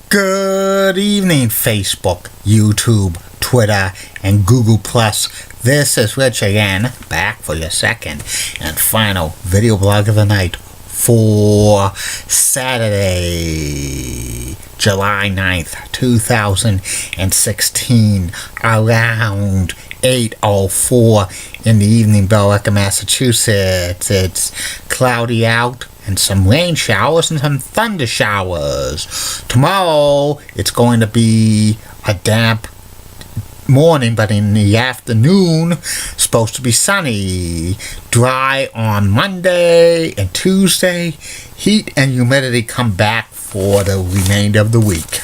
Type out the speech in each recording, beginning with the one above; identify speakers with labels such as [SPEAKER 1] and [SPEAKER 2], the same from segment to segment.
[SPEAKER 1] Good evening, Facebook, YouTube, Twitter, and Google+. This is Rich again, back for your second and final video blog of the night for Saturday, July 9th, 2016, around 8:04 in the evening, Billerica, Massachusetts. It's cloudy out and some rain showers and some thunder showers. Tomorrow, it's going to be a damp morning, but in the afternoon, supposed to be sunny. Dry on Monday and Tuesday. Heat and humidity come back for the remainder of the week.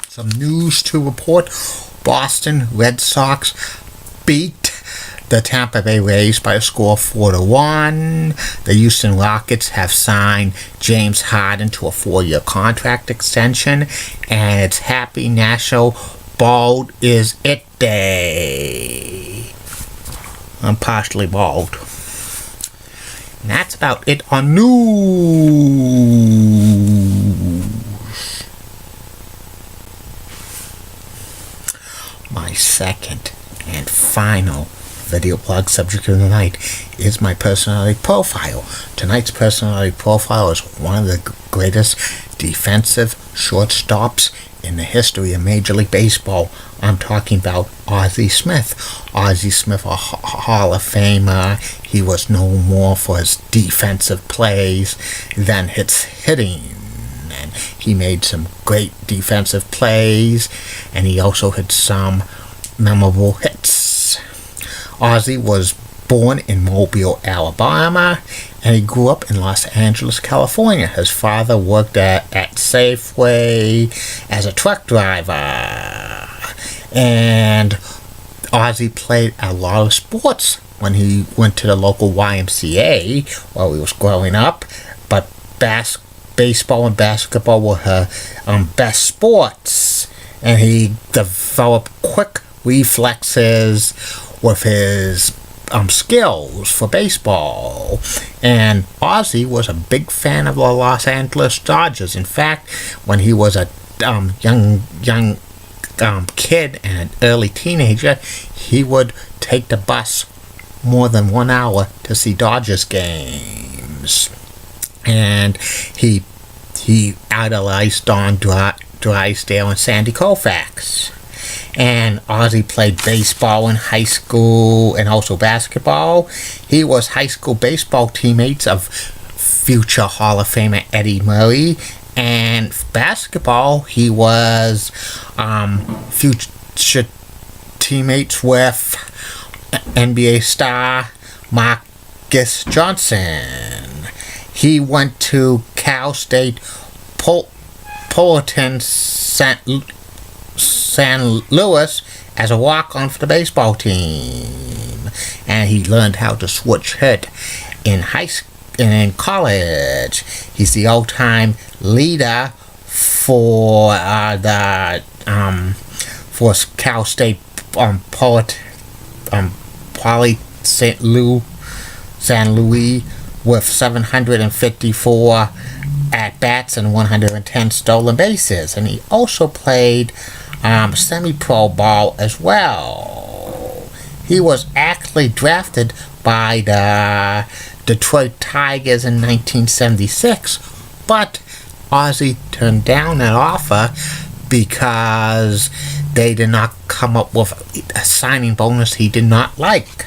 [SPEAKER 1] Some news to report. Boston Red Sox beat the Tampa Bay Rays by a score of 4-1. The Houston Rockets have signed James Harden to a 4-year contract extension, and it's Happy National Bald Is It Day. I'm partially bald. And that's about it on news. My second and final video blog subject of the night is my personality profile. Tonight's personality profile is one of the greatest defensive shortstops in the history of Major League Baseball. I'm talking about Ozzie Smith. Ozzie Smith, a Hall of Famer. He was known more for his defensive plays than his hitting. And he made some great defensive plays, and he also had some memorable hits. Ozzie was born in Mobile, Alabama, and he grew up in Los Angeles, California. His father worked at Safeway as a truck driver, and Ozzie played a lot of sports when he went to the local YMCA while he was growing up, but baseball and basketball were her best sports, and he developed quick reflexes with his skills for baseball. And Ozzie was a big fan of the Los Angeles Dodgers. In fact, when he was a young kid and an early teenager, he would take the bus more than 1 hour to see Dodgers games. And he idolized Don Drysdale and Sandy Koufax. And Ozzie played baseball in high school and also basketball. He was high school baseball teammates of future Hall of Famer Eddie Murray. And basketball, he was future teammates with NBA star Marcus Johnson. He went to Cal State Fullerton San Luis as a walk-on for the baseball team, and he learned how to switch hit in high school and in college. He's the all-time leader for for Cal State Poly San Luis with 754 at-bats and 110 stolen bases, and he also played semi-pro ball as well. He was actually drafted by the Detroit Tigers in 1976, but Ozzie turned down that offer because they did not come up with a signing bonus he did not like.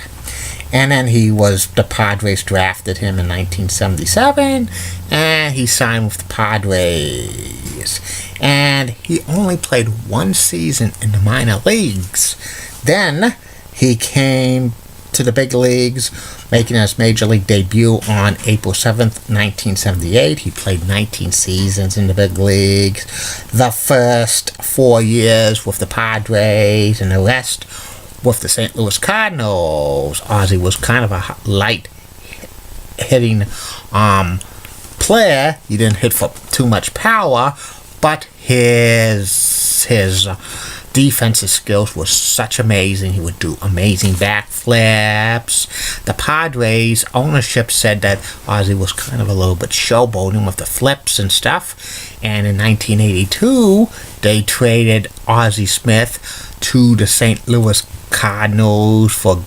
[SPEAKER 1] And then the Padres drafted him in 1977, and he signed with the Padres. And he only played one season in the minor leagues. Then he came to the big leagues, making his major league debut on April 7th, 1978. He played 19 seasons in the big leagues. The first 4 years with the Padres and the rest with the St. Louis Cardinals. Ozzie was kind of a light hitting player. He didn't hit for too much power, but his defensive skills were such amazing. He would do amazing backflips. The Padres ownership said that Ozzie was kind of a little bit showboating with the flips and stuff. And in 1982, they traded Ozzie Smith to the St. Louis Cardinals for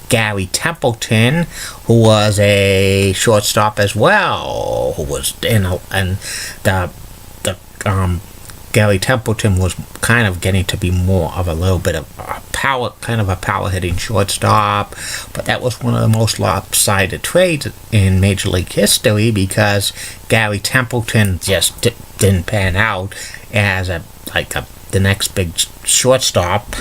[SPEAKER 1] Gary Templeton, who was a shortstop as well, who was Gary Templeton was kind of getting to be more of a little bit of a power hitting shortstop, but that was one of the most lopsided trades in Major League history because Gary Templeton just didn't pan out as the next big shortstop.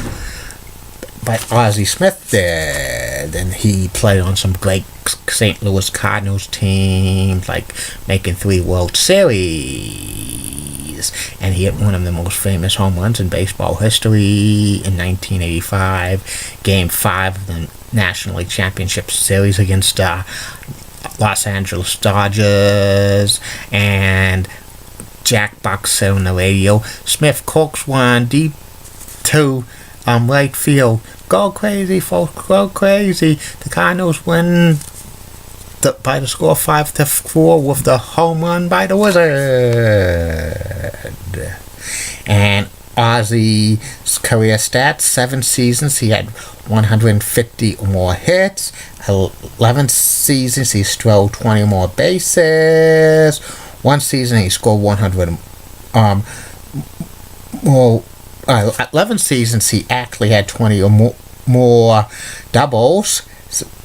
[SPEAKER 1] But Ozzie Smith did, and he played on some great St. Louis Cardinals teams, like making 3 World Series. And he hit one of the most famous home runs in baseball history in 1985, Game 5 of the National League Championship Series against Los Angeles Dodgers. And Jack Buck said on the radio, Smith coaxed one deep to right field. Go crazy, folks, go crazy. The Cardinals win by the score 5-4 with the home run by the Wizard. And Ozzie's career stats, 7 seasons, he had 150 or more hits. 11 seasons, he stole 20 or more bases. 1 season, he scored 100 more. 11 seasons, he actually had 20 or more doubles.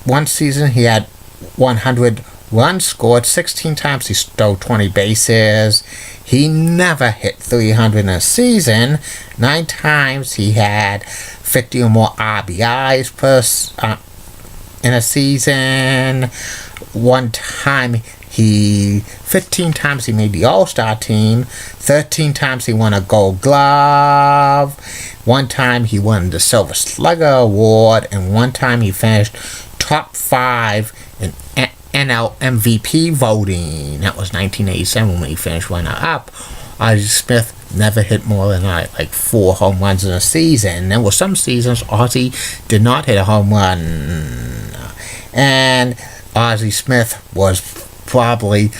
[SPEAKER 1] 1 season, he had 100 runs scored. 16 times, he stole 20 bases. He never hit 300 in a season. 9 times, he had 50 or more RBIs in a season. 15 times he made the All-Star team. 13 times he won a Gold Glove. 1 time he won the Silver Slugger Award, and 1 time he finished top 5 in NL MVP voting. That was 1987 when he finished runner-up. Ozzie Smith never hit more than 4 home runs in a season. There were some seasons Ozzie did not hit a home run. And Ozzie Smith was probably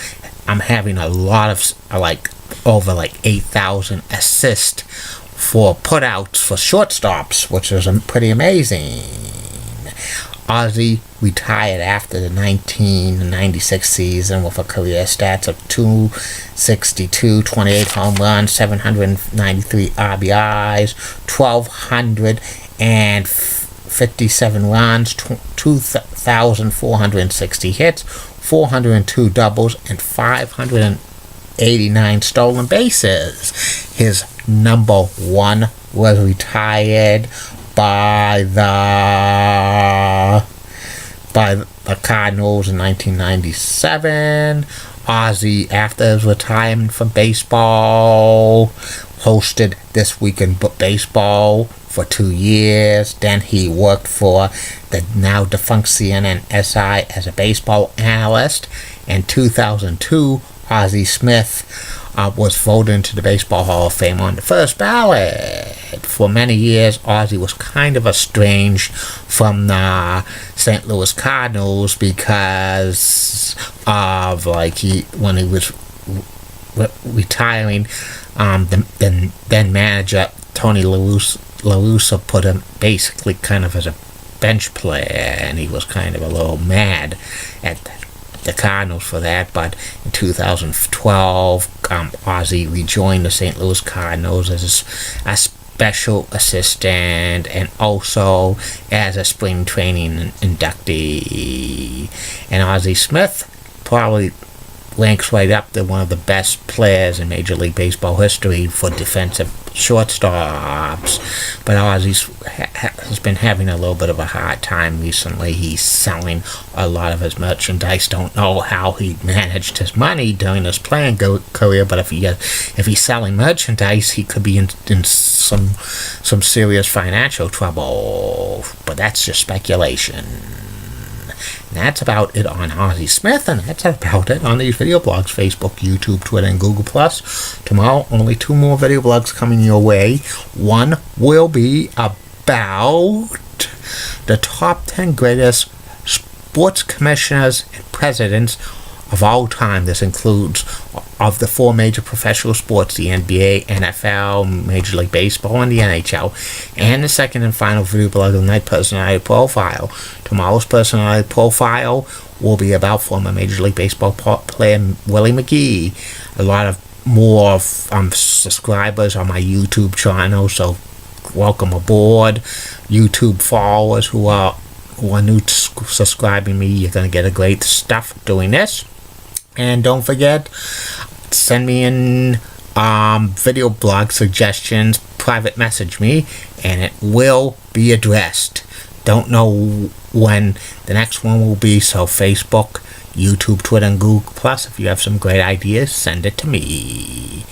[SPEAKER 1] having a lot of over 8,000 assists for putouts for shortstops, which is pretty amazing. Ozzie retired after the 1996 season with a career stats of 262, 28 home runs, 793 RBIs, 1,257 runs, 2,460 hits, 402 doubles, and 589 stolen bases. His number 1 was retired by the Cardinals in 1997. Ozzie, after his retirement from baseball, hosted This Week in Baseball for 2 years. Then he worked for the now defunct CNN SI as a baseball analyst. In 2002, Ozzie Smith was voted into the Baseball Hall of Fame on the first ballot. For many years, Ozzie was kind of estranged from the St. Louis Cardinals because of when he was retiring, then manager Tony La Russa put him basically kind of as a bench player, and he was kind of a little mad at the Cardinals for that. But in 2012, Ozzie rejoined the St. Louis Cardinals as a special assistant and also as a spring training inductee. And Ozzie Smith probably ranks right up to one of the best players in Major League Baseball history for defensive shortstops. But Ozzie has been having a little bit of a hard time recently. He's selling a lot of his merchandise. Don't know how he managed his money during his playing career, but if he's selling merchandise, he could be in some serious financial trouble. But that's just speculation. And that's about it on Ozzie Smith, and that's about it on these video blogs: Facebook, YouTube, Twitter, and Google+. Tomorrow, only 2 more video blogs coming your way. One will be about the top 10 greatest sports commissioners and presidents of all time. This includes of the 4 major professional sports: the NBA, NFL, Major League Baseball, and the NHL. And the second and final video blog of the night, personality profile. Tomorrow's personality profile will be about former Major League Baseball player Willie McGee. A lot of more subscribers on my YouTube channel, so welcome aboard. YouTube followers who are new to subscribing me, you're going to get a great stuff doing this. And don't forget, send me in video blog suggestions, private message me, and it will be addressed. Don't know when the next one will be, so Facebook, YouTube, Twitter, and Google+. If you have some great ideas, send it to me.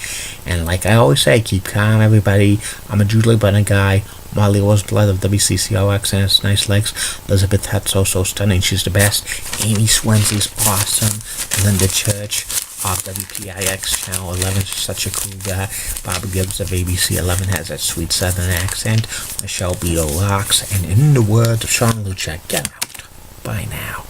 [SPEAKER 1] And like I always say, keep calm, everybody. I'm a Julie Brennan guy. Molly Roseblood of WCCOX and its nice legs. Elizabeth Hetzo, so stunning, she's the best. Amy Swensley's awesome. Linda Church of WPIX Channel 11, she's such a cool guy. Barbara Gibbs of ABC 11 has that sweet southern accent. Michelle Beadle rocks. And in the words of Sean Luchak, get out. Bye now.